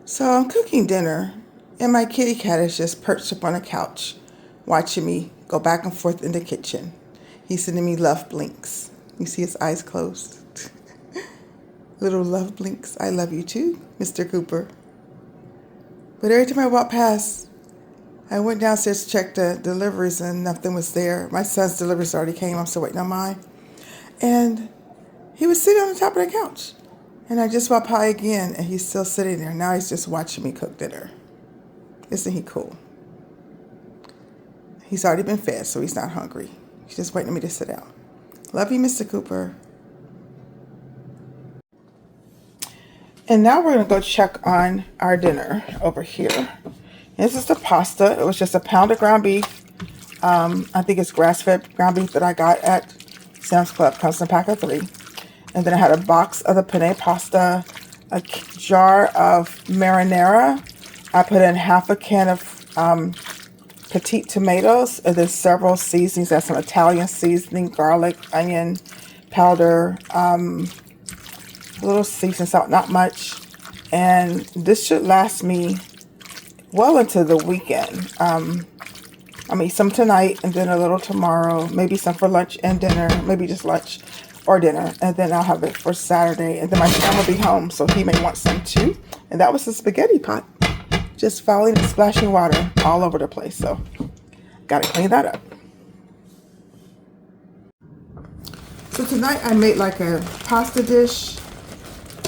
So I'm cooking dinner, and my kitty cat is just perched up on a couch, watching me go back and forth in the kitchen. He's sending me love blinks. You see his eyes closed? Little love blinks. I love you too, Mr. Cooper. But every time I walk past, I went downstairs to check the deliveries and nothing was there. My son's deliveries already came. I'm still waiting on mine. And he was sitting on the top of the couch. And I just walked by again, and he's still sitting there. Now he's just watching me cook dinner. Isn't he cool? He's already been fed, so he's not hungry. He's just waiting on me to sit down. Love you, Mr. Cooper. And now we're going to go check on our dinner over here. This is the pasta. It was just a pound of ground beef. I think it's grass-fed ground beef that I got at Sam's Club. Comes in a pack of 3. And then I had a box of the penne pasta, a jar of marinara. I put in half a can of petite tomatoes, and then several seasonings. That's some Italian seasoning, garlic, onion powder, a little seasoning salt, not much. And this should last me well into the weekend. I mean, some tonight and then a little tomorrow, maybe some for lunch and dinner, maybe just lunch or dinner, and then I'll have it for Saturday. And then my son will be home, so he may want some too. And that was the spaghetti pot, just falling and splashing water all over the place. So, gotta clean that up. So tonight I made like a pasta dish,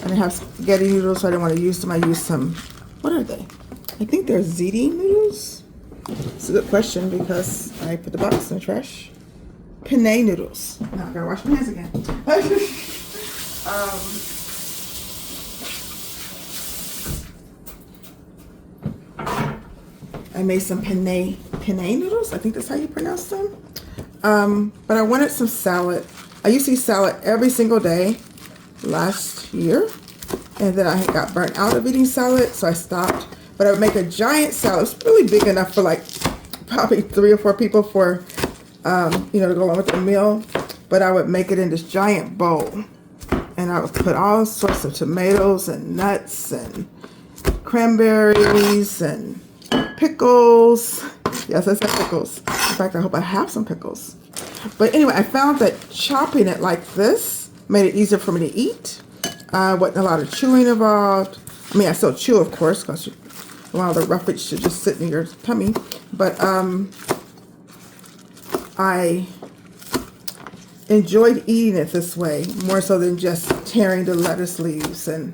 and I have spaghetti noodles, so I didn't want to use them. I used some, what are they? I think they're ziti noodles. It's a good question because I put the box in the trash. Penne noodles. Now I gotta wash my hands again. I made some penne noodles. I think that's how you pronounce them. But I wanted some salad. I used to eat salad every single day last year, and then I got burnt out of eating salad, so I stopped. But I would make a giant salad. It's really big enough for like probably 3 or 4 people for to go along with the meal. But I would make it in this giant bowl, and I would put all sorts of tomatoes and nuts and cranberries and pickles. Yes, I said pickles. In fact, I hope I have some pickles. But anyway, I found that chopping it like this made it easier for me to eat. Wasn't a lot of chewing involved. I mean, I still chew, of course, because a lot of the roughage should just sit in your tummy. But I enjoyed eating it this way, more so than just tearing the lettuce leaves and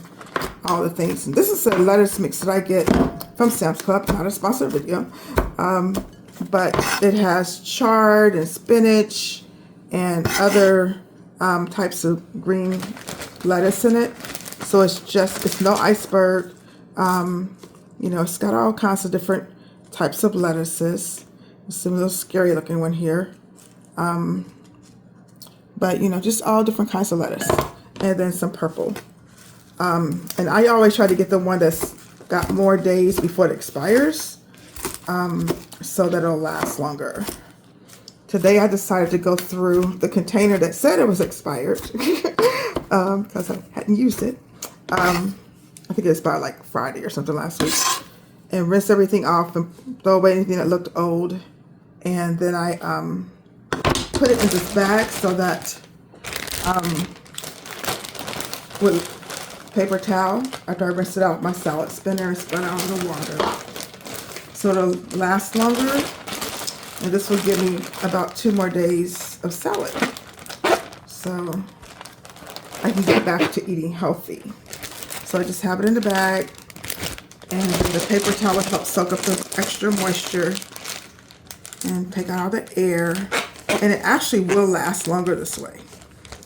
all the things. And this is a lettuce mix that I get from Sam's Club, not a sponsored video. But it has chard and spinach and other types of green lettuce in it. So it's no iceberg. It's got all kinds of different types of lettuces. Some little scary looking one here. But just all different kinds of lettuce. And then some purple. And I always try to get the one that's got more days before it expires, so that it'll last longer. Today I decided to go through the container that said it was expired because I hadn't used it. I think it was about like Friday or something last week, and rinse everything off and throw away anything that looked old. And then I put it in this bag so that with paper towel, after I rinsed it out with my salad spinner and spun out of the water, so it'll last longer. And this will give me about 2 more days of salad, so I can get back to eating healthy. So I just have it in the bag, and the paper towel will help soak up the extra moisture and take out all the air. And it actually will last longer this way.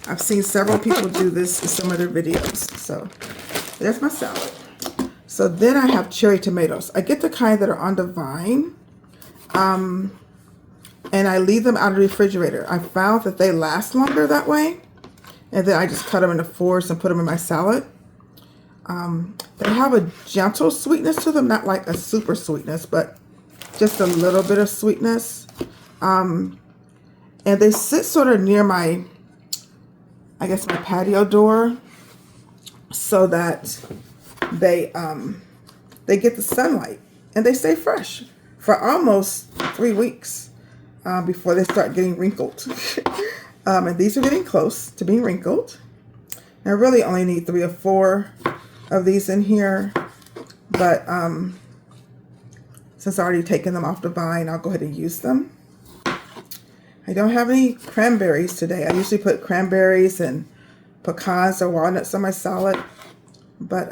I've seen several people do this in some of their videos. So there's my salad. So then I have cherry tomatoes. I get the kind that are on the vine. And I leave them out of the refrigerator. I found that they last longer that way. And then I just cut them into 4s and put them in my salad. They have a gentle sweetness to them, not like a super sweetness, but just a little bit of sweetness. And they sit sort of near my patio door, so that they they get the sunlight and they stay fresh for almost 3 weeks before they start getting wrinkled. And these are getting close to being wrinkled. I really only need 3 or 4 of these in here, but since I already taken them off the vine, I'll go ahead and use them. I don't have any cranberries today. I usually put cranberries and pecans or walnuts on my salad, but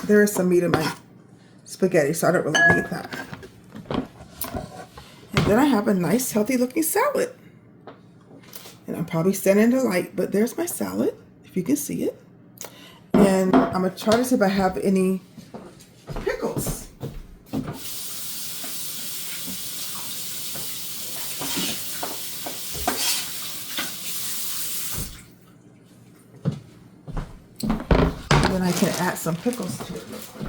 there is some meat in my spaghetti, so I don't really need that. And then I have a nice, healthy looking salad. And I'm probably standing in the light, but there's my salad, if you can see it. And I'm going to try to see if I have any pickles. And then I can add some pickles to it real quick.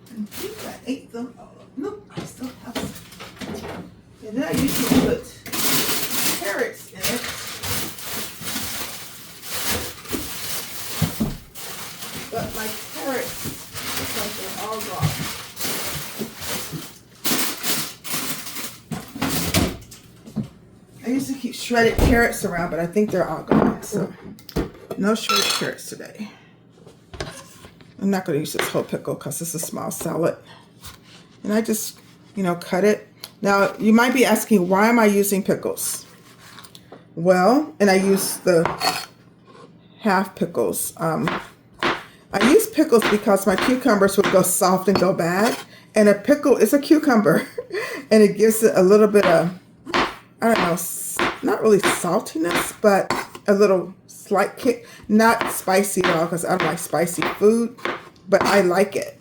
I think I ate them all up. Nope, I still have some. And then I usually put carrots in it. But my carrots look like they're all gone. I used to keep shredded carrots around, but I think they're all gone. So no shredded carrots today. I'm not going to use this whole pickle because it's a small salad. And I just, cut it. Now, you might be asking, why am I using pickles? Well, and I use the half pickles. I use pickles because my cucumbers would go soft and go bad. And a pickle is a cucumber. And it gives it a little bit of, I don't know, not really saltiness, but a little slight kick. Not spicy at all because I don't like spicy food, but I like it.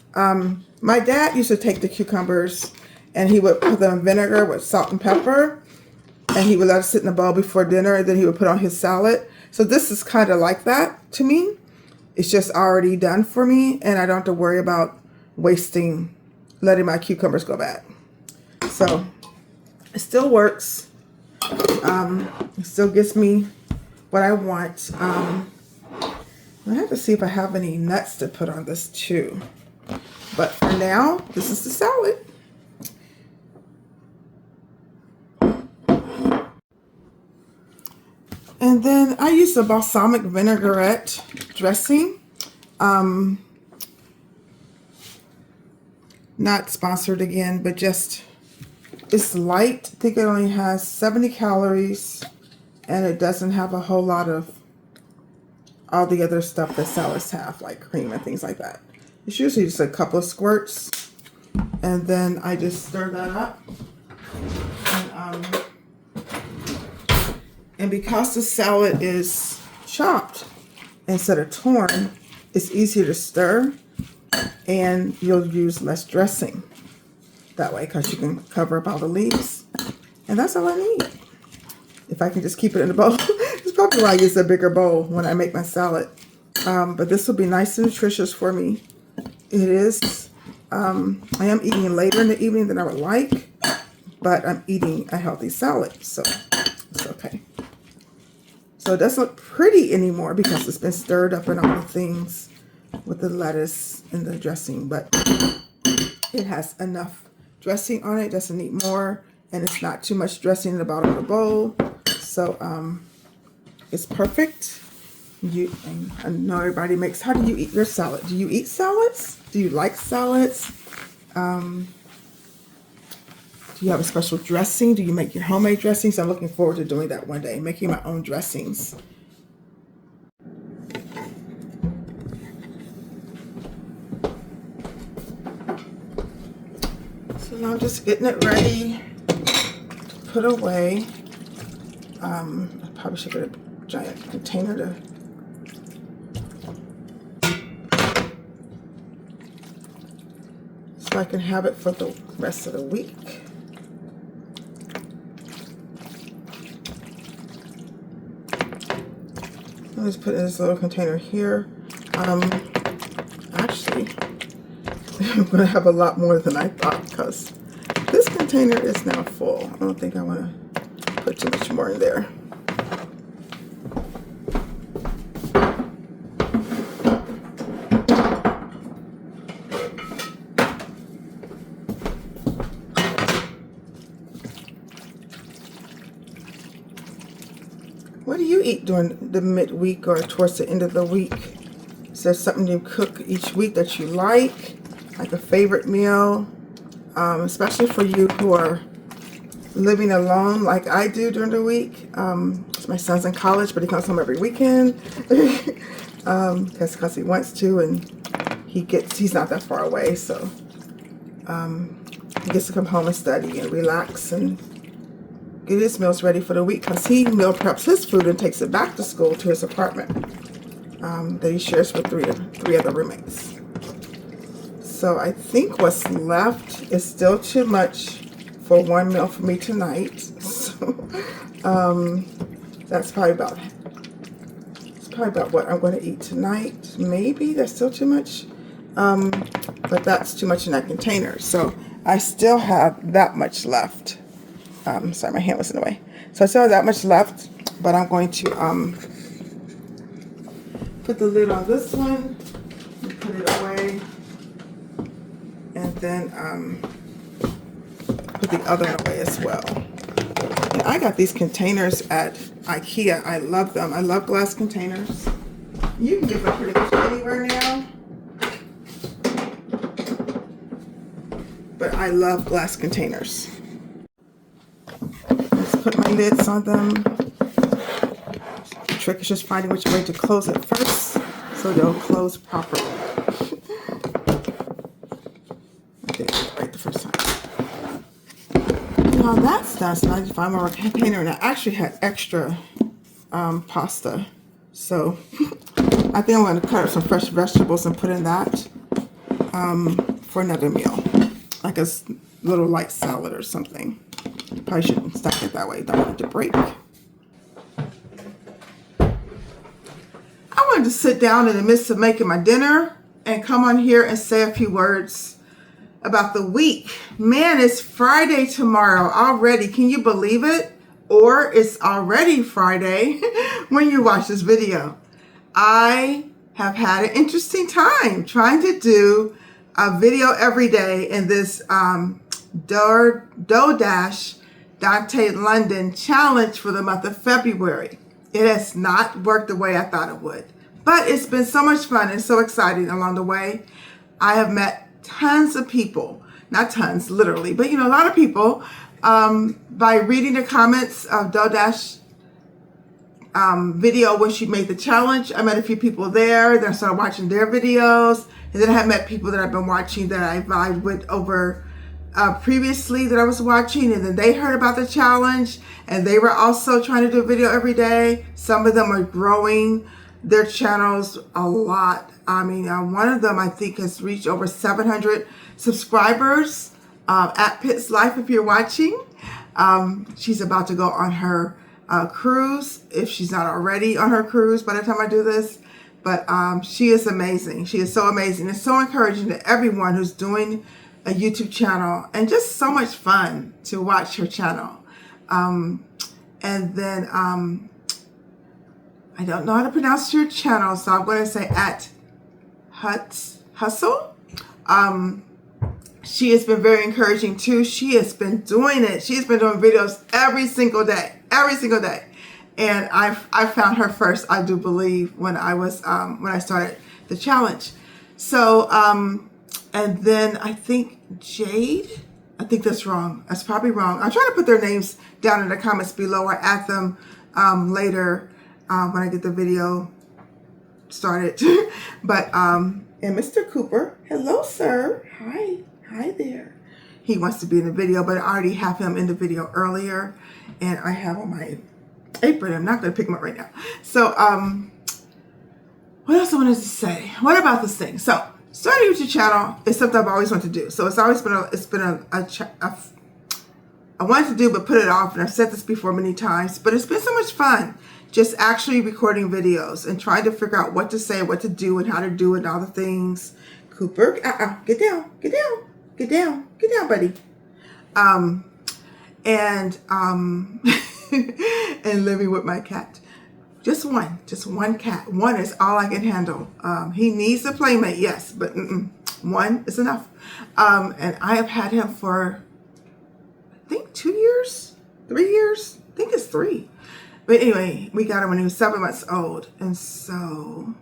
My dad used to take the cucumbers and he would put them in vinegar with salt and pepper, and he would let it sit in a bowl before dinner, and then he would put on his salad. So this is kind of like that to me. It's just already done for me, and I don't have to worry about letting my cucumbers go bad. So it still works. It still gives me what I want. I have to see if I have any nuts to put on this too. But for now, this is the salad. And then I use the balsamic vinaigrette dressing. Not sponsored again, but just, it's light. I think it only has 70 calories, and it doesn't have a whole lot of all the other stuff that salads have, like cream and things like that. It's usually just a couple of squirts, and then I just stir that up. And because the salad is chopped instead of torn, it's easier to stir, and you'll use less dressing that way because you can cover up all the leaves. And that's all I need. If I can just keep it in a bowl. It's probably why I use a bigger bowl when I make my salad. But this will be nice and nutritious for me. It is. I am eating later in the evening than I would like, but I'm eating a healthy salad, so it's okay. So it doesn't look pretty anymore because it's been stirred up and all the things with the lettuce and the dressing, but it has enough dressing on it. It doesn't need more, and it's not too much dressing in the bottom of the bowl. So it's perfect. I know everybody makes, how do you eat your salad? Do you eat salads? Do you like salads? Do you have a special dressing? Do you make your homemade dressings? I'm looking forward to doing that one day, making my own dressings. So now I'm just getting it ready to put away. I probably should get a giant container to so I can have it for the rest of the week. I'll just put it in this little container here. Actually, I'm going to have a lot more than I thought because this container is now full. I don't think I want to put too much more in there. eat during the midweek or towards the end of the week? Is there something you cook each week that you like a favorite meal? Especially for you who are living alone like I do during the week. My son's in college, but he comes home every weekend because he wants to, and he's not that far away, so he gets to come home and study and relax and get his meals ready for the week, because he meal preps his food and takes it back to school to his apartment that he shares with three other roommates. So I think what's left is still too much for one meal for me tonight. So that's probably about what I'm going to eat tonight. Maybe that's still too much, but that's too much in that container. So I still have that much left. Sorry, my hand was in the way. So I still have that much left, but I'm going to put the lid on this one and put it away, and then put the other one away as well. And I got these containers at IKEA. I love them. I love glass containers. You can get them pretty much anywhere now, but I love glass containers. Let's put my lids on them. The trick is just finding which way to close it first so they'll close properly. I did it right the first time. Now that's done, so I just find my container, and I actually had extra pasta. So I think I'm going to cut up some fresh vegetables and put in that for another meal, like a little light salad or something. Probably shouldn't stack it that way. Don't want it to break. I wanted to sit down in the midst of making my dinner and come on here and say a few words about the week. Man, it's Friday tomorrow already. Can you believe it? Or it's already Friday when you watch this video. I have had an interesting time trying to do a video every day in this DoorDash Dante London challenge for the month of February. It has not worked the way I thought it would, but it's been so much fun and so exciting along the way. I have met tons of people, not tons literally, but a lot of people by reading the comments of DoorDash video when she made the challenge. I met a few people there. Then I started watching their videos, and then I have met people that I've been watching that I vibed with over previously that I was watching, and then they heard about the challenge and they were also trying to do a video every day. Some of them are growing their channels a lot. I mean, one of them I think has reached over 700 subscribers at Pitt's Life. If you're watching, she's about to go on her cruise, if she's not already on her cruise by the time I do this. But she is amazing. She is so amazing. It's so encouraging to everyone who's doing a YouTube channel, and just so much fun to watch her channel. And then I don't know how to pronounce your channel, so I'm going to say at Hustle. She has been very encouraging too. She has been doing it. She's been doing videos every single day. And I found her first, I do believe, when I started the challenge. So and then I think Jade, I think that's wrong. That's probably wrong. I'll try to put their names down in the comments below or add them later when I get the video started. But and Mr. Cooper, hello sir. Hi there. He wants to be in the video, but I already have him in the video earlier, and I have on my apron. I'm not going to pick him up right now. So what else I wanted to say? What about this thing? So starting a YouTube channel is something I've always wanted to do. So it's always been I wanted to do, but put it off. And I've said this before many times, but it's been so much fun just actually recording videos and trying to figure out what to say, what to do, and how to do it, and all the things. Cooper, get down, buddy. And and living with my cat. Just one cat. One is all I can handle. He needs a playmate, yes, but one is enough. And I have had him for, I think 2 years, 3 years. I think it's 3. But anyway, we got him when he was 7 months old. And so,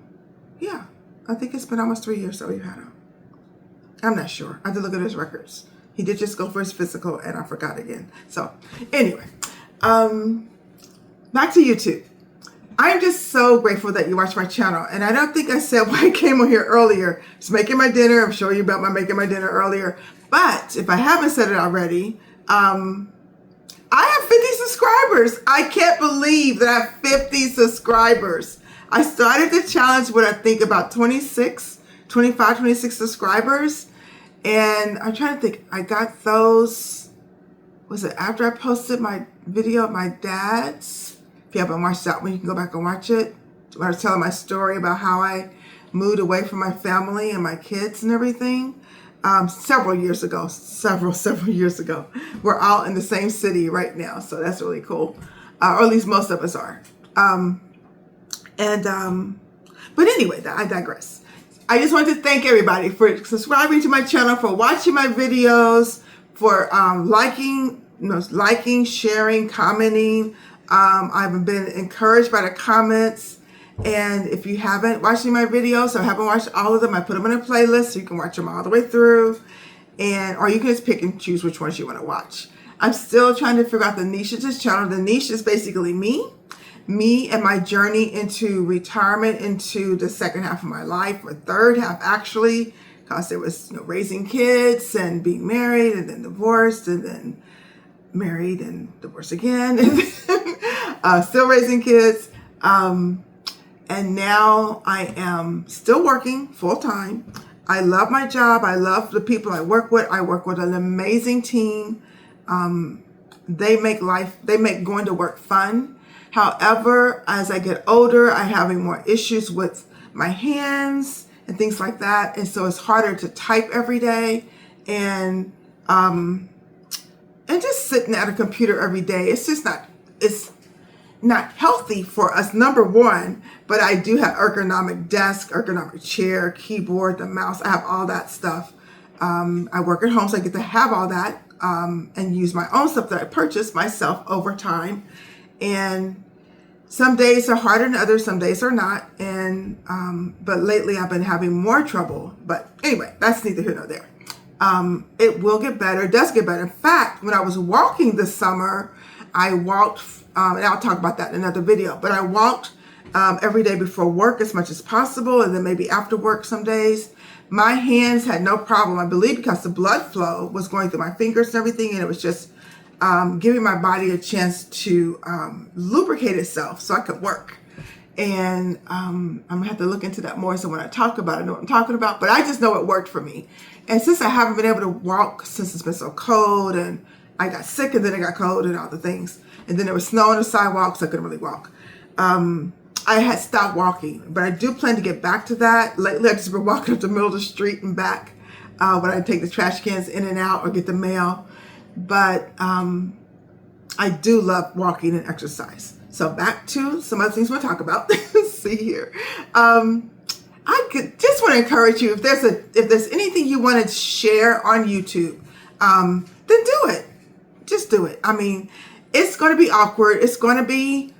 yeah, I think it's been almost 3 years that we've had him. I'm not sure. I have to look at his records. He did just go for his physical, and I forgot again. So, anyway, back to YouTube. I'm just so grateful that you watch my channel. And I don't think I said why I came on here earlier. Just making my dinner. I'm showing you about my making my dinner earlier. But if I haven't said it already, I have 50 subscribers. I can't believe that I have 50 subscribers. I started the challenge with, I think, about 26 subscribers. And I'm trying to think, I got those, was it after I posted my video of my dad's? If you haven't watched that one, you can go back and watch it. When I was telling my story about how I moved away from my family and my kids and everything. Several years ago. We're all in the same city right now, so that's really cool. Or at least most of us are. But anyway, I digress. I just want to thank everybody for subscribing to my channel, for watching my videos, for liking, sharing, commenting. I've been encouraged by the comments. And if you haven't watched my videos or haven't watched all of them, I put them in a playlist so you can watch them all the way through. Or you can just pick and choose which ones you want to watch. I'm still trying to figure out the niche of this channel. The niche is basically me and my journey into retirement, into the second half of my life, or third half actually, because it was raising kids and being married and then divorced and then married and divorced again, and then, still raising kids. And now I am still working full time. I love my job. I love the people I work with. I work with an amazing team. They make going to work fun. However, as I get older, I'm having more issues with my hands and things like that. And so it's harder to type every day. And just sitting at a computer every day, it's not healthy for us, number one. But I do have ergonomic desk, ergonomic chair, keyboard, the mouse. I have all that stuff. I work at home, so I get to have all that and use my own stuff that I purchased myself over time. And some days are harder than others, some days are not. And but lately I've been having more trouble. But anyway, that's neither here nor there. It will get better. It does get better. In fact, when I was walking this summer, I walked, and I'll talk about that in another video, but I walked every day before work as much as possible, and then maybe after work some days. My hands had no problem, I believe, because the blood flow was going through my fingers and everything, and it was just giving my body a chance to lubricate itself so I could work. And I'm gonna have to look into that more, so when I talk about it, I know what I'm talking about, but I just know it worked for me. And since I haven't been able to walk since it's been so cold, and I got sick and then I got cold and all the things, and then there was snow on the sidewalk, so I couldn't really walk. I had stopped walking, but I do plan to get back to that. Lately, I've just been walking up the middle of the street and back when I take the trash cans in and out or get the mail. But I do love walking and exercise. So back to some other things we'll talk about. Let's see here. I just want to encourage you, if there's anything you want to share on YouTube, then do it. Just do it. I mean, it's going to be awkward. It's going to be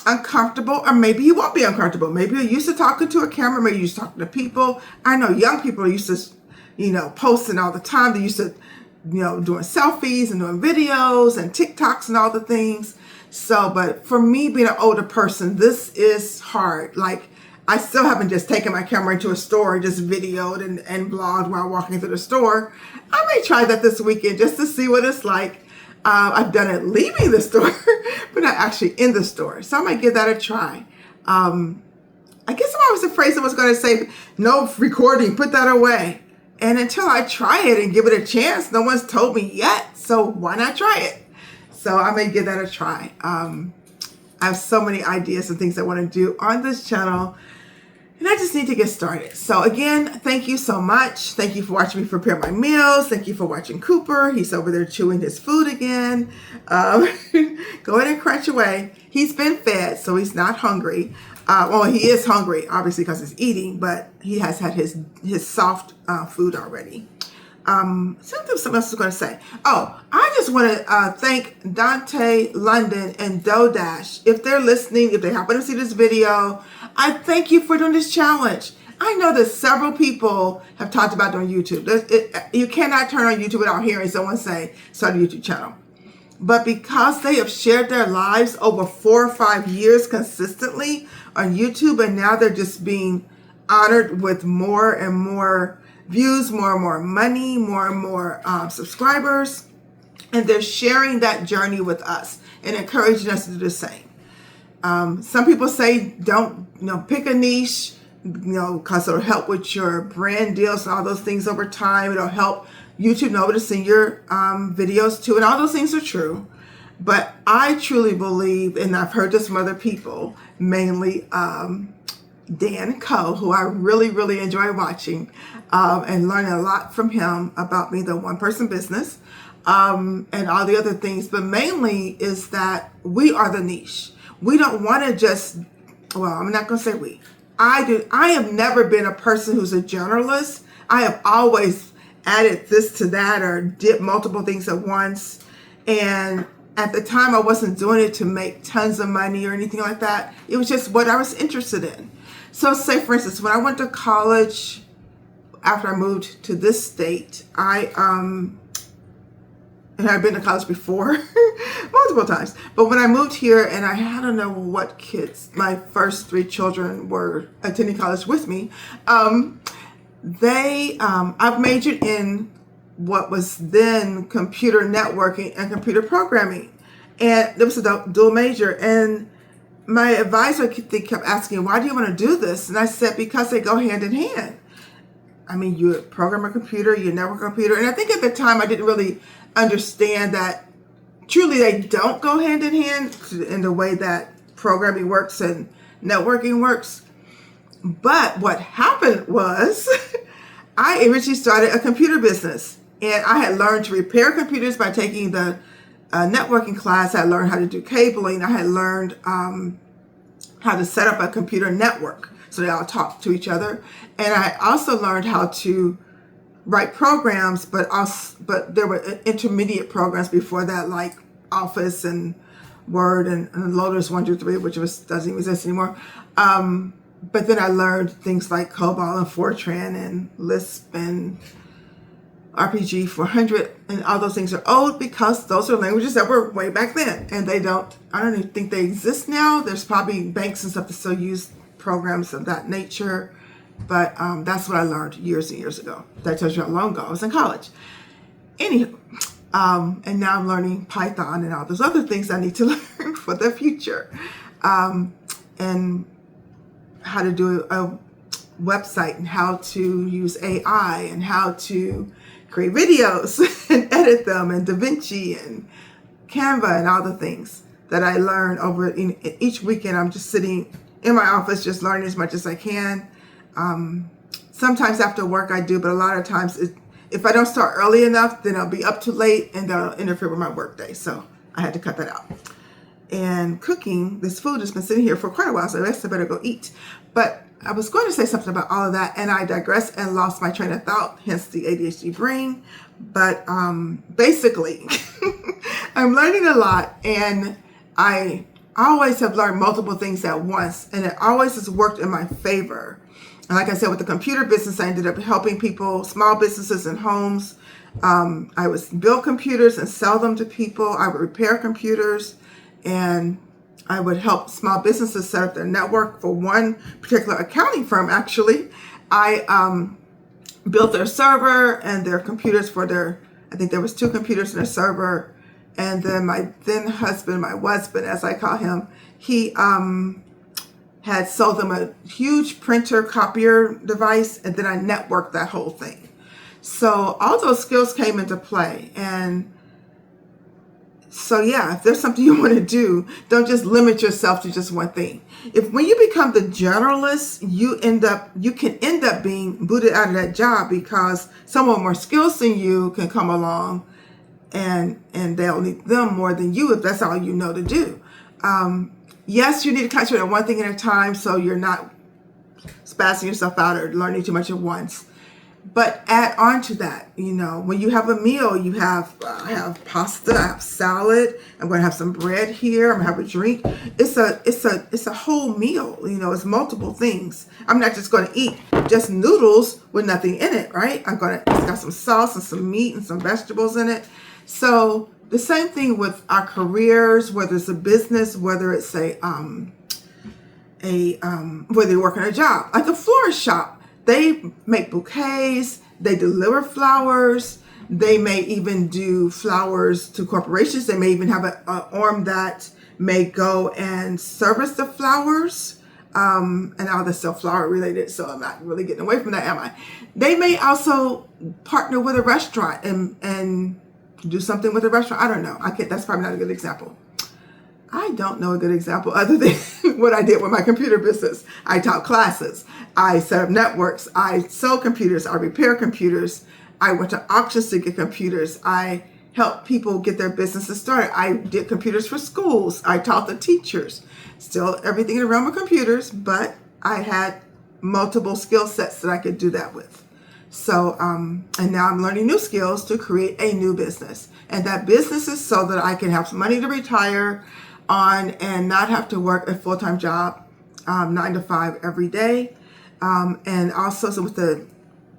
uncomfortable, or maybe you won't be uncomfortable. Maybe you're used to talking to a camera. Maybe you're used to talking to people. I know young people are used to, posting all the time. They're used to, doing selfies and doing videos and TikToks and all the things. So, but for me, being an older person, this is hard. Like, I still haven't just taken my camera into a store and just videoed and vlogged while walking through the store. I may try that this weekend just to see what it's like. I've done it leaving the store, but not actually in the store. So I might give that a try. I guess I was afraid someone was going to say, no recording, put that away. And until I try it and give it a chance, no one's told me yet. So why not try it? So I may give that a try. I have so many ideas and things I want to do on this channel, and I just need to get started. So again, thank you so much. Thank you for watching me prepare my meals. Thank you for watching Cooper. He's over there chewing his food again. Go ahead and crunch away. He's been fed, so he's not hungry. Well, he is hungry, obviously, because he's eating, but he has had his soft food already. Something else I was going to say. Oh, I just want to thank Dante London and Dodash. If they're listening, if they happen to see this video, I thank you for doing this challenge. I know that several people have talked about doing YouTube. You cannot turn on YouTube without hearing someone say, start a YouTube channel. But because they have shared their lives over 4 or 5 years consistently on YouTube, and now they're just being honored with more and more views, more and more money, more and more subscribers, and they're sharing that journey with us and encouraging us to do the same. Some people say don't, pick a niche, because it'll help with your brand deals and all those things over time. It'll help YouTube know to see your videos too, and all those things are true. But I truly believe, and I've heard this from other people, mainly Dan Coe, who I really, really enjoy watching and learning a lot from him about being the one-person business and all the other things. But mainly is that we are the niche. We don't want to just, well, I'm not going to say we. I have never been a person who's a generalist. I have always added this to that or did multiple things at once. And at the time, I wasn't doing it to make tons of money or anything like that. It was just what I was interested in. So say, for instance, when I went to college, after I moved to this state, and I've been to college before, multiple times. But when I moved here, and I don't know what kids, my first 3 children were attending college with me, I've majored in what was then computer networking and computer programming. And it was a dual major. And my advisor kept asking, why do you want to do this? And I said, because they go hand in hand. I mean, you program a computer, you network a computer. And I think at the time I didn't really understand that truly they don't go hand in hand in the way that programming works and networking works. But what happened was I originally started a computer business, and I had learned to repair computers by taking the networking class. I learned how to do cabling. I had learned how to set up a computer network so they all talk to each other. And I also learned how to write programs, but there were intermediate programs before that, like Office and Word and Lotus 123, which doesn't even exist anymore. But then I learned things like COBOL and Fortran and Lisp and RPG 400, and all those things are old because those are languages that were way back then, and I don't even think they exist now. There's probably banks and stuff that still use programs of that nature, but that's what I learned years and years ago. That tells you how long ago I was in college. Anywho, and now I'm learning Python and all those other things I need to learn for the future, and how to do a website and how to use AI and how to create videos and edit them, and DaVinci and Canva and all the things that I learn over in each weekend. I'm just sitting in my office just learning as much as I can. Sometimes after work I do, but a lot of times if I don't start early enough, then I'll be up too late and that'll interfere with my work day. So I had to cut that out. And cooking, this food has been sitting here for quite a while, so I guess I better go eat. But I was going to say something about all of that, and I digressed and lost my train of thought, hence the ADHD brain. But basically, I'm learning a lot, and I always have learned multiple things at once, and it always has worked in my favor. And like I said, with the computer business, I ended up helping people, small businesses and homes. I would build computers and sell them to people. I would repair computers, and I would help small businesses set up their network. For one particular accounting firm, actually, I built their server and their computers for I think there was 2 computers in their server. And then my then husband, my husband, as I call him, he had sold them a huge printer copier device, and then I networked that whole thing. So all those skills came into play. And so yeah, if there's something you want to do, don't just limit yourself to just one thing. When you become the generalist, you can end up being booted out of that job because someone more skills than you can come along, and they'll need them more than you if that's all you know to do. Yes, you need to concentrate on one thing at a time so you're not spazzing yourself out or learning too much at once. But add on to that, when you have a meal, you have I have pasta, I have salad. I'm going to have some bread here. I'm going to have a drink. It's a whole meal. It's multiple things. I'm not just going to eat just noodles with nothing in it, right? It's got some sauce and some meat and some vegetables in it. So the same thing with our careers, whether it's a business, whether it's whether you work in a job, like a florist shop. They make bouquets, they deliver flowers, they may even do flowers to corporations. They may even have an arm that may go and service the flowers. And now they're still flower related, so I'm not really getting away from that, am I? They may also partner with a restaurant and do something with a restaurant. I don't know. That's probably not a good example. I don't know a good example other than what I did with my computer business. I taught classes. I set up networks. I sold computers. I repair computers. I went to auctions to get computers. I helped people get their businesses started. I did computers for schools. I taught the teachers. Still everything in the realm of computers, but I had multiple skill sets that I could do that with. So, and now I'm learning new skills to create a new business. And that business is so that I can have some money to retire on and not have to work a full-time job, 9 to 5 every day. And also, so with the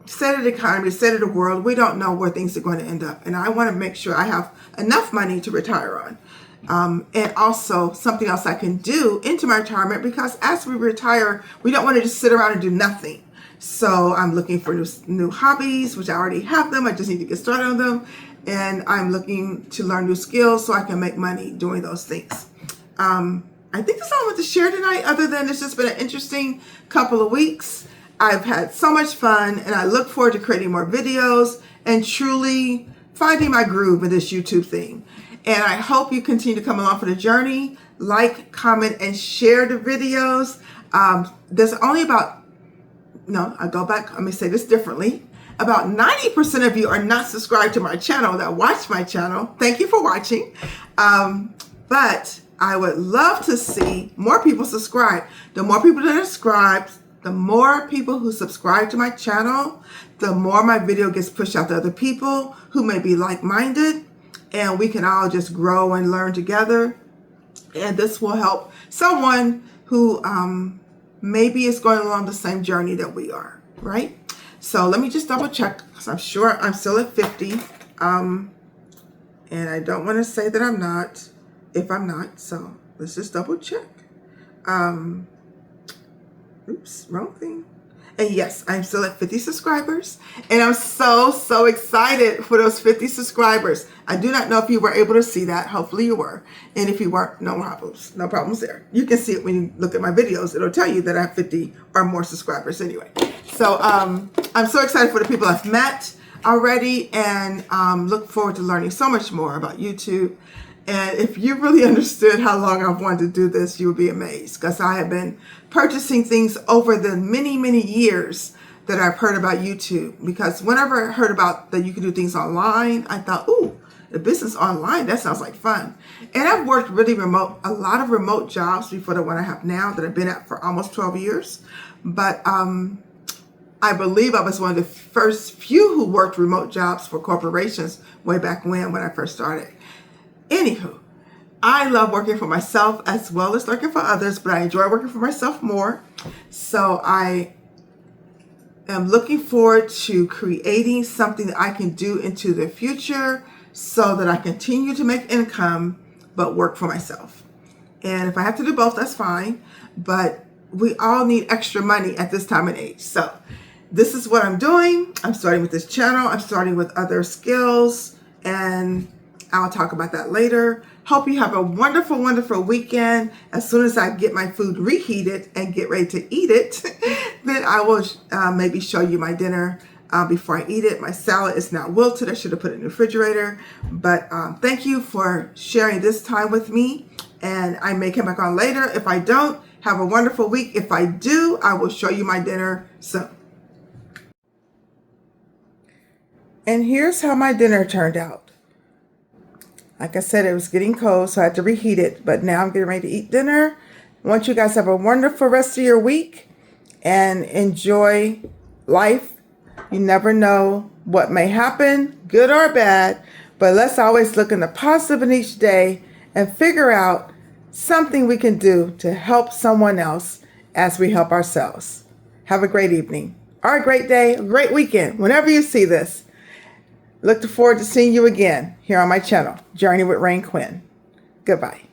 state of the economy, the state of the world, we don't know where things are going to end up. And I want to make sure I have enough money to retire on. And also something else I can do into my retirement, because as we retire, we don't want to just sit around and do nothing. So I'm looking for new hobbies, which I already have them. I just need to get started on them. And I'm looking to learn new skills so I can make money doing those things. I think that's all I want to share tonight, other than it's just been an interesting couple of weeks. I've had so much fun, and I look forward to creating more videos and truly finding my groove in this YouTube thing. And I hope you continue to come along for the journey. Like, comment, and share the videos. There's only let me say this differently. About 90% of you are not subscribed to my channel that watch my channel. Thank you for watching. But I would love to see more people subscribe. The more people that are subscribed, the more people who subscribe to my channel, the more my video gets pushed out to other people who may be like-minded, and we can all just grow and learn together. And this will help someone who maybe is going along the same journey that we are, right? So let me just double check, because I'm sure I'm still at 50. And I don't want to say that I'm not, if I'm not. So let's just double check. Oops, wrong thing. And yes, I'm still at 50 subscribers. And I'm so excited for those 50 subscribers. I do not know if you were able to see that. Hopefully you were. And if you weren't, no problems. No problems there. You can see it when you look at my videos. It'll tell you that I have 50 or more subscribers anyway. So I'm so excited for the people I've met already, and look forward to learning so much more about YouTube. And if you really understood how long I've wanted to do this, you would be amazed, because I have been purchasing things over the many years that I've heard about YouTube. Because whenever I heard about that you could do things online, I thought, ooh, the business online, that sounds like fun. And I've worked really remote, a lot of remote jobs before the one I have now that I've been at for almost 12 years. But I believe I was one of the first few who worked remote jobs for corporations way back when I first started. Anywho, I love working for myself as well as working for others, but I enjoy working for myself more. So I am looking forward to creating something that I can do into the future so that I continue to make income, but work for myself. And if I have to do both, that's fine. But we all need extra money at this time and age. So this is what I'm doing. I'm starting with this channel. I'm starting with other skills, and I'll talk about that later. Hope you have a wonderful weekend. As soon as I get my food reheated and get ready to eat it, then I will maybe show you my dinner before I eat it. My salad is now wilted. I should have put it in the refrigerator. But thank you for sharing this time with me. And I may come back on later. If I don't, have a wonderful week. If I do, I will show you my dinner soon. And here's how my dinner turned out. Like I said, it was getting cold, so I had to reheat it. But now I'm getting ready to eat dinner. I want you guys to have a wonderful rest of your week and enjoy life. You never know what may happen, good or bad, but let's always look in the positive in each day and figure out something we can do to help someone else as we help ourselves. Have a great evening, or a great day, a great weekend, whenever you see this. Look forward to seeing you again here on my channel, Journey with Rain Quinn. Goodbye.